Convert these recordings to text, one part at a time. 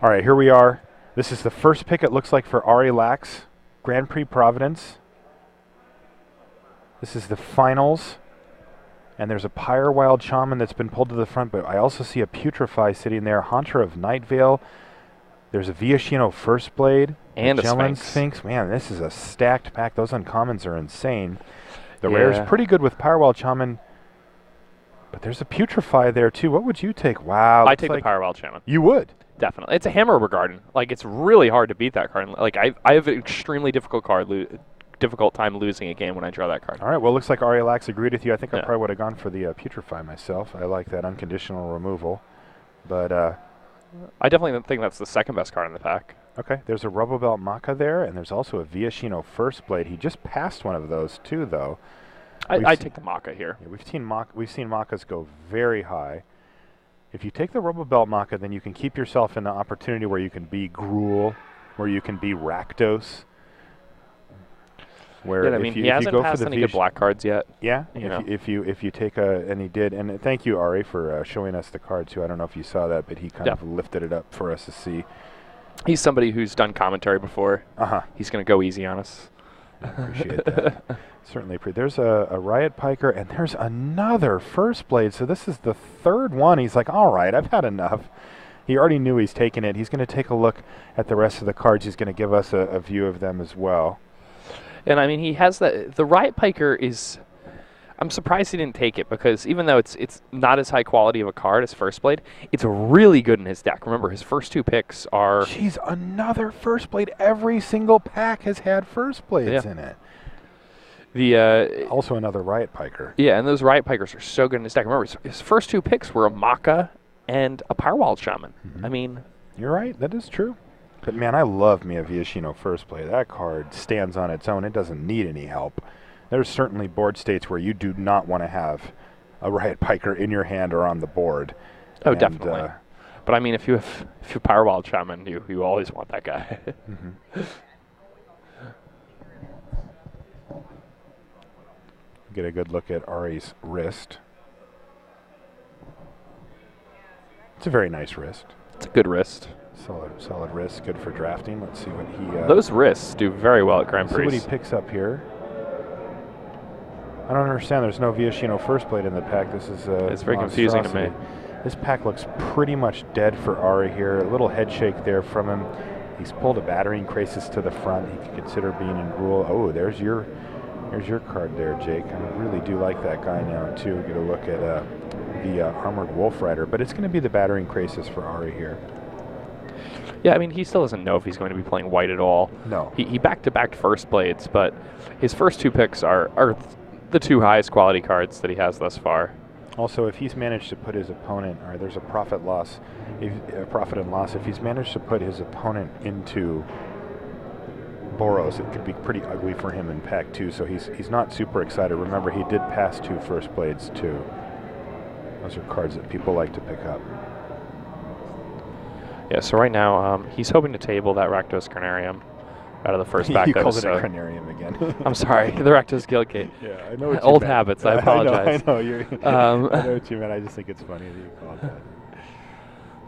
All right, here we are. This is the first pick, it looks like, for Ari Lax, Grand Prix Providence. This is the finals. And there's a Pyre Wild Shaman that's been pulled to the front, but I also see a Putrefy sitting there. Haunter of Night Veil. There's a Viashino First Blade. And a Magellan Sphinx. Man, this is a stacked pack. Those uncommons are insane. The Yeah. rare's pretty good with Pyre Wild Shaman. But there's a Putrefy there, too. What would you take? Wow. I take the Pyre Wild Shaman. You would? Definitely. It's a Hammer of Garden. Like, it's really hard to beat that card. Like, I have an extremely difficult time losing a game when I draw that card. All right, well, it looks like Ari Lax agreed with you. I think I Yeah. probably would have gone for the Putrefy myself. I like that unconditional removal. But, I definitely think that's the second best card in the pack. okay, there's a Rubble Belt Maka there, and there's also a Viashino First Blade. He just passed one of those, too, though. I take the Maka here. Yeah, we've seen Makas go very high. If you take the Rubble Belt Maka, then you can keep yourself in the opportunity where you can be Gruul, where you can be Rakdos. Where Yeah, I mean, he hasn't passed any good black cards yet. Yeah, You know. if you take and he did, and thank you, Ari, for showing us the card too. I don't know if you saw that, but he kind of lifted it up for us to see. He's somebody who's done commentary before. He's going to go easy on us. I appreciate that. Certainly. There's a Riot Piker, and there's another First Blade. So this is the third one. He's like, all right, I've had enough. He already knew he's taking it. He's going to take a look at the rest of the cards. He's going to give us a view of them as well. And I mean, he has the Riot Piker is. I'm surprised he didn't take it because even though it's not as high quality of a card as First Blade, it's really good in his deck. Remember, his first two picks are. Jeez, another First Blade. Every single pack has had First Blades in it. Also another Riot Piker. Yeah, and those Riot Pikers are so good in his deck. Remember, his first two picks were a Maka and a Pyre Wild Shaman. I mean, you're right. That is true. But man, I love me a Viashino First Blade. That card stands on its own. It doesn't need any help. There's certainly board states where you do not want to have a Riot Piker in your hand or on the board. Oh, definitely. But I mean, if you Pyre Wild Shaman, you always want that guy. Get a good look at Ari's wrist. It's a very nice wrist. It's a good wrist. Solid wrist, good for drafting. Let's see what he... Those wrists do very well at Grand Prix. See what he picks up here. I don't understand. There's no Viashino First Blade in the pack. This is it's very confusing to me. This pack looks pretty much dead for Ari here. A little head shake there from him. He's pulled a Battering Krasis to the front. He can consider being in Gruul. Oh, there's your card there, Jake. I really do like that guy now, too. Get a look at the Armored Wolf Rider. But it's going to be the Battering Krasis for Ari here. Yeah, I mean, he still doesn't know if he's going to be playing white at all. No. He back-to-backed First Blades, but his first two picks are the two highest quality cards that he has thus far. Also, if he's managed to put his opponent, or there's a profit and loss, if he's managed to put his opponent into Boros, it could be pretty ugly for him in pack 2, so he's not super excited. Remember, he did pass 2 First Blades, too. Those are cards that people like to pick up. Yeah, so right now, he's hoping to table that Rakdos Carnarium out of the first back. You called it a Carnarium again. I'm sorry, the Rakdos Guildgate. Yeah, I know what you Old meant. habits, I apologize. I know what you meant. I just think it's funny that you called that.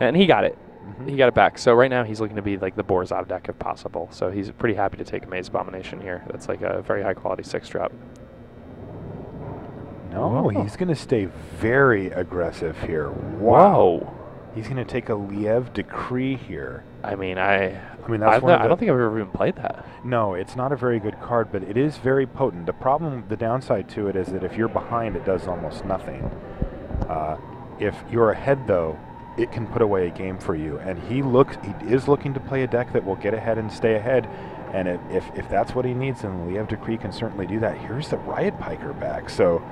And he got it. He got it back. So right now he's looking to be like the Borzov deck if possible. So he's pretty happy to take a Maze Abomination here. That's like a very high quality 6-drop. No, he's going to stay very aggressive here. Wow. He's going to take a Liev Decree here. I mean, that's I don't think I've ever even played that. No, it's not a very good card, but it is very potent. The downside to it is that if you're behind, it does almost nothing. If you're ahead, though, it can put away a game for you. And he is looking to play a deck that will get ahead and stay ahead. And if that's what he needs, then Liev Decree can certainly do that. Here's the Riot Piker back, so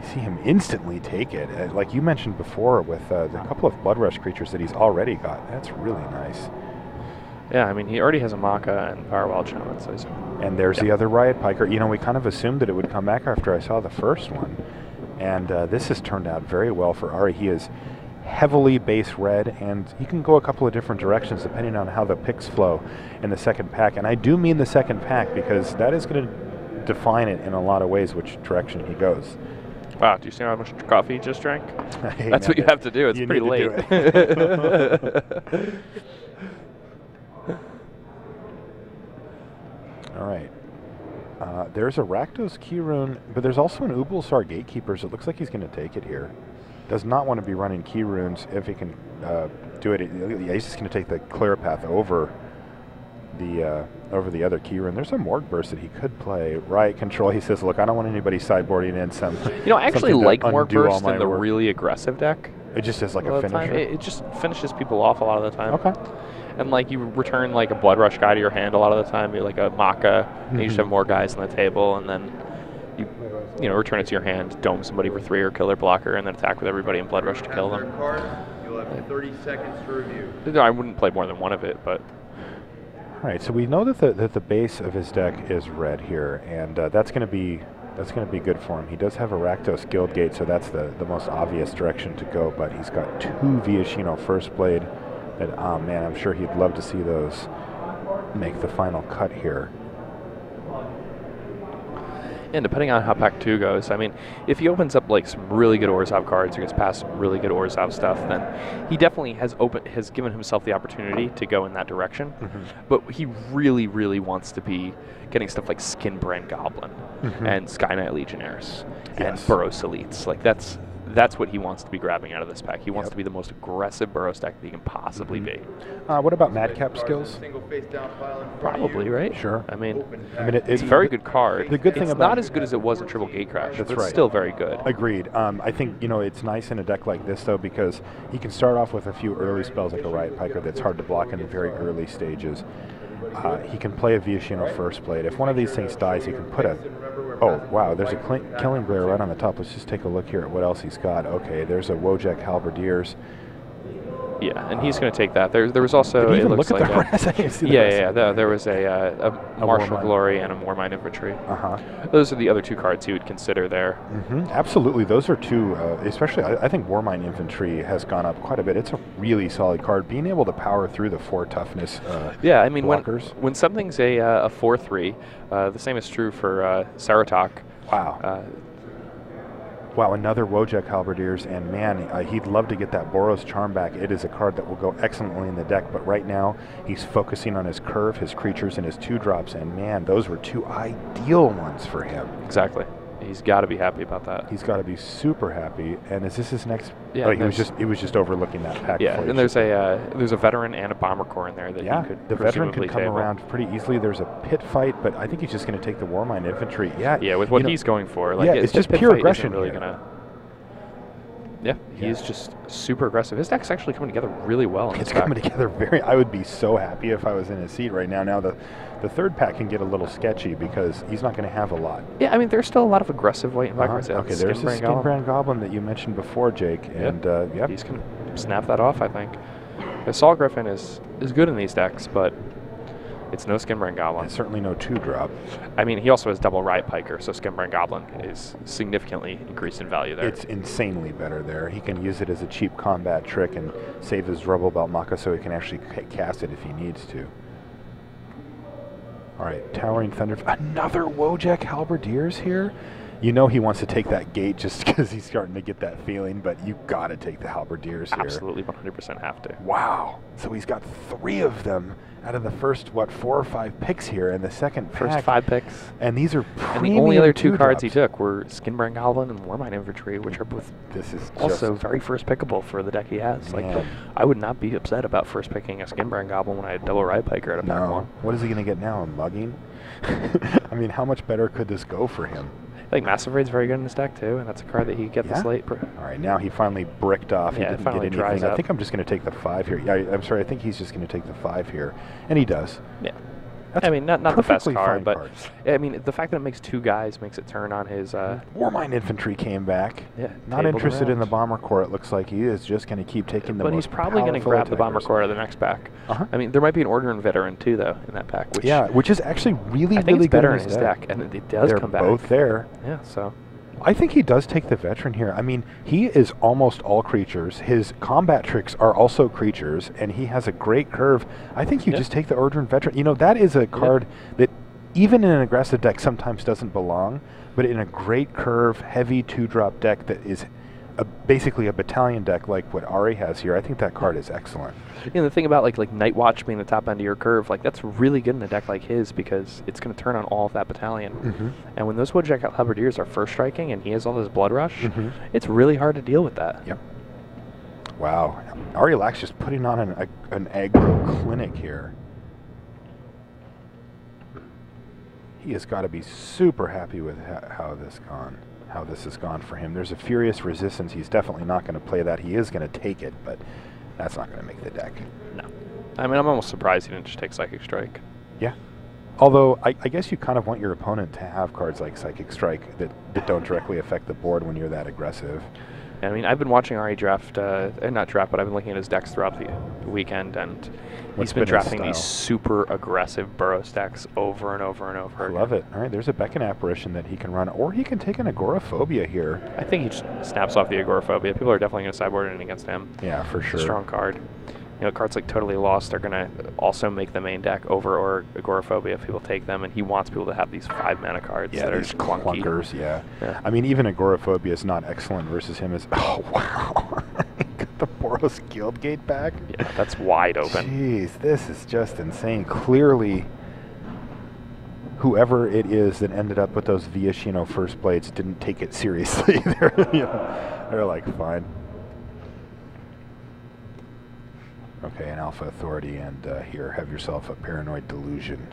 you see him instantly take it. Like you mentioned before with the couple of Blood Rush creatures that he's already got. That's really nice. Yeah, I mean, he already has a Maka and Pyre Wild Shaman. So and there's the other Riot Piker. You know, we kind of assumed that it would come back after I saw the first one. And this has turned out very well for Ari. He is heavily base red, and he can go a couple of different directions depending on how the picks flow in the second pack. And I do mean the second pack because that is going to define it in a lot of ways which direction he goes. Wow, do you see how much coffee you just drank? Hey, That's man, what you have to do. It's you pretty need late. to do it. All right. There's a Rakdos key rune, but there's also an Ubulsar Gatekeepers. It looks like he's going to take it here. Does not want to be running key runes if he can do it. Yeah, he's just going to take the clear path over the other key rune. There's a Morg Burst that he could play. Riot Control, he says, look, I don't want anybody sideboarding in some. You know, I actually like Morg Burst in the work. really aggressive deck. It just is like a finisher? It just finishes people off a lot of the time. Okay. And like you return like a Blood Rush guy to your hand a lot of the time. You're like a Maka, and you just have more guys on the table, and then you know, return it to your hand, dome somebody for 3 or kill their blocker, and then attack with everybody in Blood Rush to kill them. You'll have 30 seconds to review. I wouldn't play more than one of it, but. All right, so we know that the base of his deck is red here, and that's going to be good for him. He does have a Rakdos Guildgate, so that's the most obvious direction to go. But he's got 2 Viashino First Blade. That man, I'm sure he'd love to see those make the final cut here. And depending on how Pack 2 goes, I mean, if he opens up like some really good Orzhov cards or gets past some really good Orzhov stuff, then he definitely has given himself the opportunity to go in that direction. But he really, really wants to be getting stuff like Skinbrand Goblin and Skyknight Legionnaires and Burrows Elites. Like that's what he wants to be grabbing out of this pack. He wants to be the most aggressive Burrows deck that he can possibly be. What about Madcap skills? Probably, right? Sure. I mean it's a very good card. The good thing it's about not as good as it was in Triple Gatecrash, that's but right. it's still very good. Agreed. I think, you know, it's nice in a deck like this, though, because he can start off with a few early spells like a Riot Piker that's hard to block in the very early stages. He can play a Viashino First Blade. If one of these things dies, he can put a... Oh, wow, there's a Killing Blare right on the top. Let's just take a look here at what else he's got. Okay, there's a Wojak Halberdiers. Yeah, and he's going to take that. There was also... Did he even it looks look at like the rest? I didn't see the yeah, rest. there was a Martial Glory and a Warmind Infantry. Those are the other 2 cards he would consider there. Absolutely, those are 2, especially I think Warmind Infantry has gone up quite a bit. It's a really solid card. Being able to power through the 4 toughness yeah, I mean, blockers. when something's a 4/3, the same is true for Saratok. Wow. Wow, another Wojak Halberdiers, and man, he'd love to get that Boros Charm back. It is a card that will go excellently in the deck, but right now he's focusing on his curve, his creatures, and his 2-drops, and man, those were 2 ideal ones for him. Exactly. He's got to be happy about that. He's got to be super happy. And is this his next? Yeah, oh, he was just overlooking that pack. Yeah, and there's a veteran and a bomber core in there that he could the veteran could come table. around pretty easily. There's a pit fight, but I think he's just going to take the Warmind Infantry. Yeah, with what he's going for. Like, yeah, it's just pure aggression. Really gonna. Yeah, he's just super aggressive. His deck's actually coming together really well. It's coming together very. I would be so happy if I was in his seat right now. Now the third pack can get a little sketchy because he's not going to have a lot. Yeah, I mean there's still a lot of aggressive white and black cards. Okay, there's the Skinbrand Goblin that you mentioned before, Jake, and he's going to snap that off. I think. Assault Griffin is good in these decks, but it's no Skinbrand Goblin. It's certainly no 2-drop. I mean, he also has double Riot Piker, so Skinbrand Goblin is significantly increased in value there. It's insanely better there. He can use it as a cheap combat trick and save his Rubble Belt Maka so he can actually cast it if he needs to. All right, Towering Thunder. Another Wojak Halberdiers here? You know he wants to take that gate just because he's starting to get that feeling, but you got to take the Halberdiers here. Absolutely, 100% have to. Wow. So he's got 3 of them out of the first, 4 or 5 picks here, and the second first pack. 5 picks. And these are premium. And the only other 2 cards he 2-drops. took were Skinbrand Goblin and Warmind Infantry, which are both also very first pickable for the deck he has. Man. Like, I would not be upset about first picking a Skinbrand Goblin when I had double Riot Piker at a pack 1. What is he going to get now? A mugging? I mean, how much better could this go for him? I think Massive Raid's very good in this deck too, and that's a card that he gets this late. All right, now he finally bricked off. He didn't get anything. I think I'm just going to take the 5 here. Yeah, I'm sorry. I think he's just going to take the 5 here, and he does. Yeah. That's I mean, not the best card, but card. I mean, the fact that it makes 2 guys makes it turn on his. Warmind Infantry came back. Yeah. Not interested in the Bomber Core. It looks like he is just going to keep taking the. But he's probably going to grab the Bomber Core of the next pack. I mean, there might be an Order Veteran too, though, in that pack. Which is actually really, I think really it's better good in his deck, and it does come back. They're both there. Yeah. So. I think he does take the veteran here. I mean, he is almost all creatures. His combat tricks are also creatures, and he has a great curve. I think you just take the Ordrin veteran. You know, that is a card that even in an aggressive deck sometimes doesn't belong, but in a great curve, heavy 2-drop deck that is basically a battalion deck like what Ari has here. I think that card is excellent. The thing about like Night Watch being the top end of your curve, like that's really good in a deck like his because it's going to turn on all of that battalion. And when those Wojak Halberdiers are first striking and he has all this blood rush, it's really hard to deal with that. Yep. Wow. Ari Lax just putting on an aggro clinic here. He has got to be super happy with how this has gone for him. There's a Furious Resistance. He's definitely not going to play that. He is going to take it, but that's not going to make the deck. No. I mean, I'm almost surprised he didn't just take Psychic Strike. Yeah. Although, I guess you kind of want your opponent to have cards like Psychic Strike that don't directly affect the board when you're that aggressive. I mean, I've been watching Ari draft, not draft, but I've been looking at his decks throughout the weekend, and he's been drafting these super aggressive Burrows decks over and over and over again. I love it. All right, there's a Beckon Apparition that he can run, or he can take an Agoraphobia here. I think he just snaps off the Agoraphobia. People are definitely going to sideboard it against him. Yeah, for sure. It's a strong card. Cards like Totally Lost are going to also make the main deck over or Agoraphobia if people take them, and he wants people to have these 5-mana cards that are just clunky. Clunkers, yeah. I mean, even Agoraphobia is not excellent versus him. Oh, wow. Got the Boros Guildgate back? Yeah, that's wide open. Jeez, this is just insane. Clearly, whoever it is that ended up with those Viashino First Blades didn't take it seriously. They're like, fine. Okay, an Alpha Authority, and here, have yourself a Paranoid Delusion.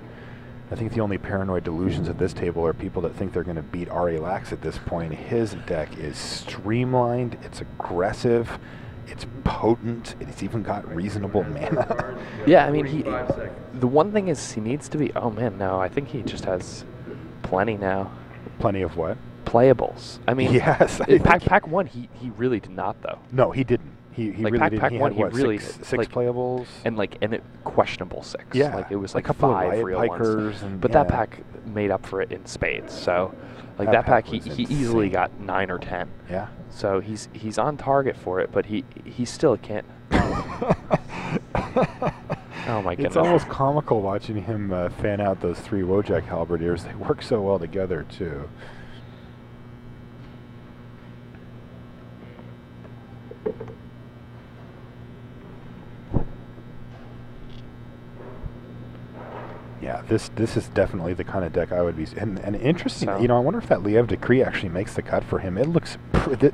I think the only Paranoid Delusions at this table are people that think they're going to beat Ari Lax at this point. His deck is streamlined, it's aggressive, it's potent, it's even got reasonable mana. Yeah, I mean, the one thing is he needs to be, oh man, no, I think he just has plenty now. Plenty of what? Playables. I mean, yes. Pack 1, he really did not, though. No, he didn't. He like really didn't. Pack He 1, had, he what, really six like, playables, and it questionable 6. Yeah, like it was a like couple 5 of Riot real Pikers, ones. and but that pack made up for it in spades. So, like that pack, he easily got 9 or 10. Yeah. So he's on target for it, but he still can't. Oh my goodness! It's almost comical watching him fan out those 3 Wojak Halberdiers. They work so well together too. Yeah, this is definitely the kind of deck I would be. And interesting, I wonder if that Liev Decree actually makes the cut for him. It looks,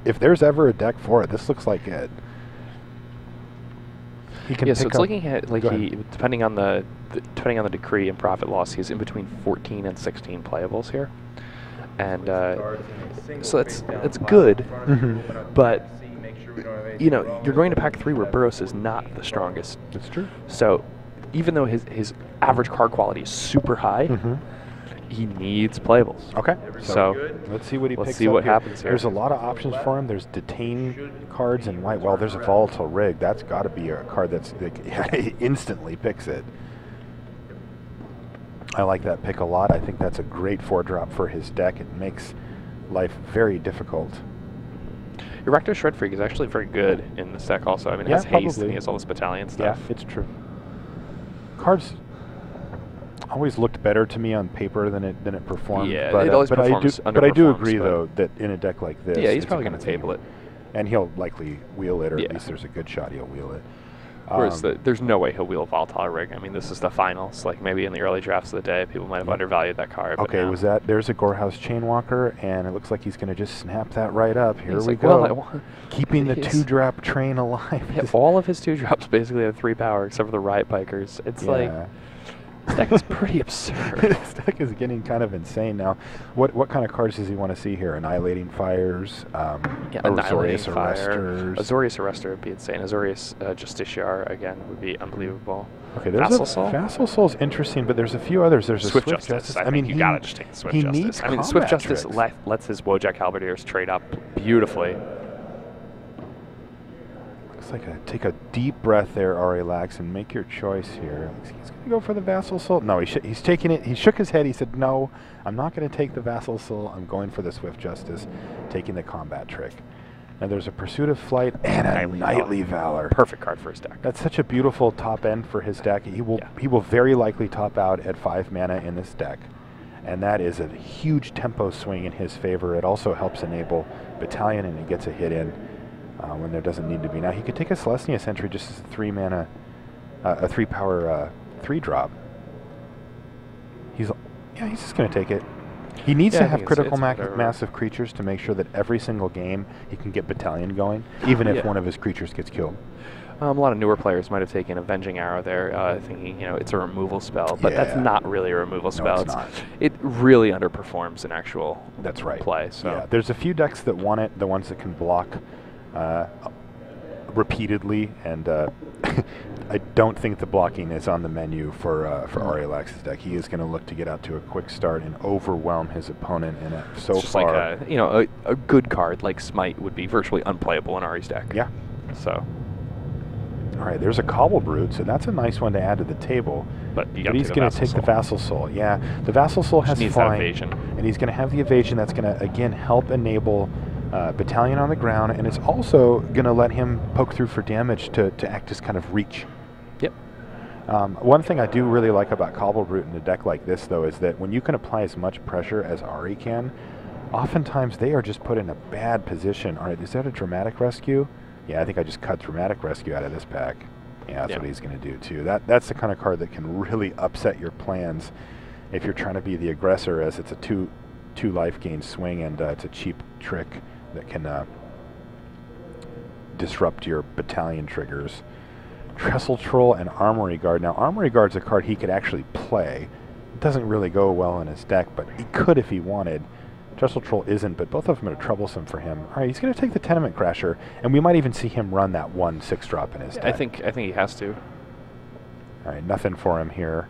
if there's ever a deck for it, this looks like it. He can so it's looking at like depending on the decree and profit loss, he's in between 14 and 16 playables here, and so that's good, but you're going to Pack 3 where Burrows is not the strongest. That's true. So even though his average card quality is super high, he needs playables. Okay. So let's see what he picks up. Let's see what happens here. There's a lot of options for him. There's Detain cards in white. Well, there's a Volatile Rig. That's got to be a card that's he instantly picks it. I like that pick a lot. I think that's a great 4-drop for his deck. It makes life very difficult. Erecto Shred Freak is actually very good in this deck also. I mean, it has haste and he has all this battalion stuff. Yeah, it's true. Cards always looked better to me on paper than it performed. Yeah, but, it always performs but I do agree, though, that in a deck like this... Yeah, he's probably going to table it. And he'll likely wheel it, or at least there's a good shot he'll wheel it. Whereas there's no way he'll wheel Volatile Rig. I mean, this is the finals. Like, maybe in the early drafts of the day, people might have undervalued that card. Okay, there's a Gorehouse Chainwalker, and it looks like he's going to just snap that right up. Here we go. Keeping the 2-drop train alive. Yeah, all of his 2-drops basically have 3 power, except for the Riot Pikers. It's like... This deck is pretty absurd. This deck is getting kind of insane now. What kind of cards does he want to see here? Annihilating Fires, Annihilating Arresters. Azorius Arrestor would be insane. Azorius Justiciar, again, would be unbelievable. Okay, there's Vassal Soul? Vassal Soul's interesting, but there's a few others. There's Swift a Justice. I mean, you gotta just take the Swift Justice. I mean, Swift Justice lets his Wojak Halberdiers trade up beautifully. Like take a deep breath there, Ari Lax, and make your choice here. He's going to go for the Vassal Soul. No, he's taking it. He shook his head. He said, no, I'm not going to take the Vassal Soul. I'm going for the Swift Justice, taking the combat trick. And there's a Pursuit of Flight and a Knightly Valor. Perfect card for his deck. That's such a beautiful top end for his deck. He will very likely top out at 5 mana in this deck. and that is a huge tempo swing in his favor. It also helps enable Battalion, and he gets a hit in when there doesn't need to be. Now, he could take a Celestia Sentry just as a 3-mana, a 3-power 3-drop. He's just going to take it. He needs to have critical mass of creatures to make sure that every single game he can get Battalion going, even if one of his creatures gets killed. A lot of newer players might have taken Avenging Arrow there, thinking, it's a removal spell, but that's not really a removal spell. It's not. It really underperforms in actual play. So. Yeah, there's a few decks that want it, the ones that can block repeatedly, and I don't think the blocking is on the menu for Arielax's deck. He is going to look to get out to a quick start and overwhelm his opponent in it. So it's just far, like a good card like Smite would be virtually unplayable in Ari's deck. Yeah. So. All right, there's a Cobble Brute, so that's a nice one to add to the table. But he's going to take the Vassal Soul. Yeah, the Vassal Soul has flying, evasion, and he's going to have the evasion that's going to again help enable Battalion on the ground, and it's also going to let him poke through for damage to act as kind of reach. Yep. One thing I do really like about Cobble Brute in a deck like this, though, is that when you can apply as much pressure as Ari can, oftentimes they are just put in a bad position. All right, is that a Dramatic Rescue? Yeah, I think I just cut Dramatic Rescue out of this pack. Yeah, that's what he's going to do, too. That's the kind of card that can really upset your plans if you're trying to be the aggressor, as it's a two life gain swing, and it's a cheap trick that can disrupt your Battalion triggers. Trestle Troll and Armory Guard. Now, Armory Guard's a card he could actually play. It doesn't really go well in his deck, but he could if he wanted. Trestle Troll isn't, but both of them are troublesome for him. All right, he's going to take the Tenement Crasher, and we might even see him run that 1/6-drop in his deck. I think he has to. All right, nothing for him here.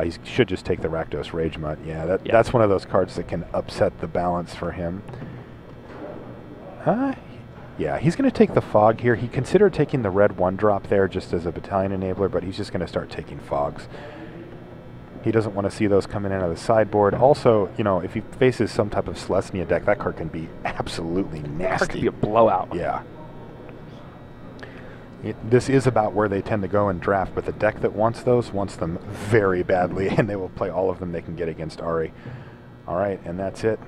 He should just take the Rakdos Rage Mutt. Yeah, that's one of those cards that can upset the balance for him. Yeah, he's going to take the Fog here. He considered taking the red 1-drop there just as a Battalion enabler, but he's just going to start taking Fogs. He doesn't want to see those coming in out of the sideboard. Also, if he faces some type of Celestia deck, that card can be absolutely nasty. That card can be a blowout. Yeah. This is about where they tend to go in draft, but the deck that wants those wants them very badly, and they will play all of them they can get against Ari. All right, and that's it.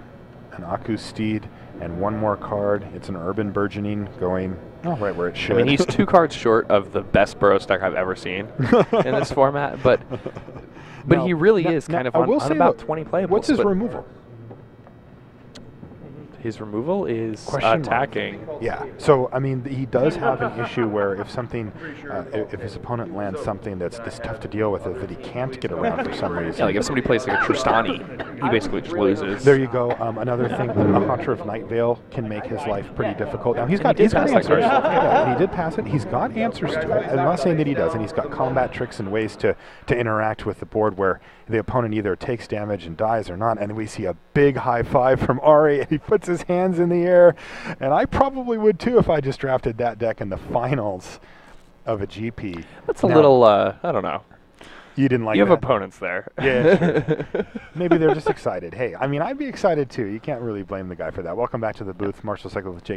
An Aku Steed and one more card. It's an Urban Burgeoning going right where it should. I mean, he's 2 cards short of the best Burrows deck I've ever seen in this format, but he really is kind of on about 20 playables. What's his removal? His removal is attacking. Yeah. So, I mean, he does have an issue where if something, if his opponent lands something that's tough to deal with, that he can't get around for some reason. Yeah, like if somebody plays like a Tristani, he basically just loses. There you go. Another thing, a Hunter of Night Veil can make his life pretty difficult. Now, he's got answers. Yeah, he did pass it. He's got answers to it. I'm not saying that he doesn't. He's got combat tricks and ways to interact with the board where the opponent either takes damage and dies or not. And we see a big high five from Ari, and he puts his hands in the air. And I probably would too if I just drafted that deck in the finals of a GP. That's a little, I don't know. You didn't like that? You have opponents there. Yeah, sure. Maybe they're just excited. Hey, I mean, I'd be excited too. You can't really blame the guy for that. Welcome back to the booth. Marshall Cycle with Jake.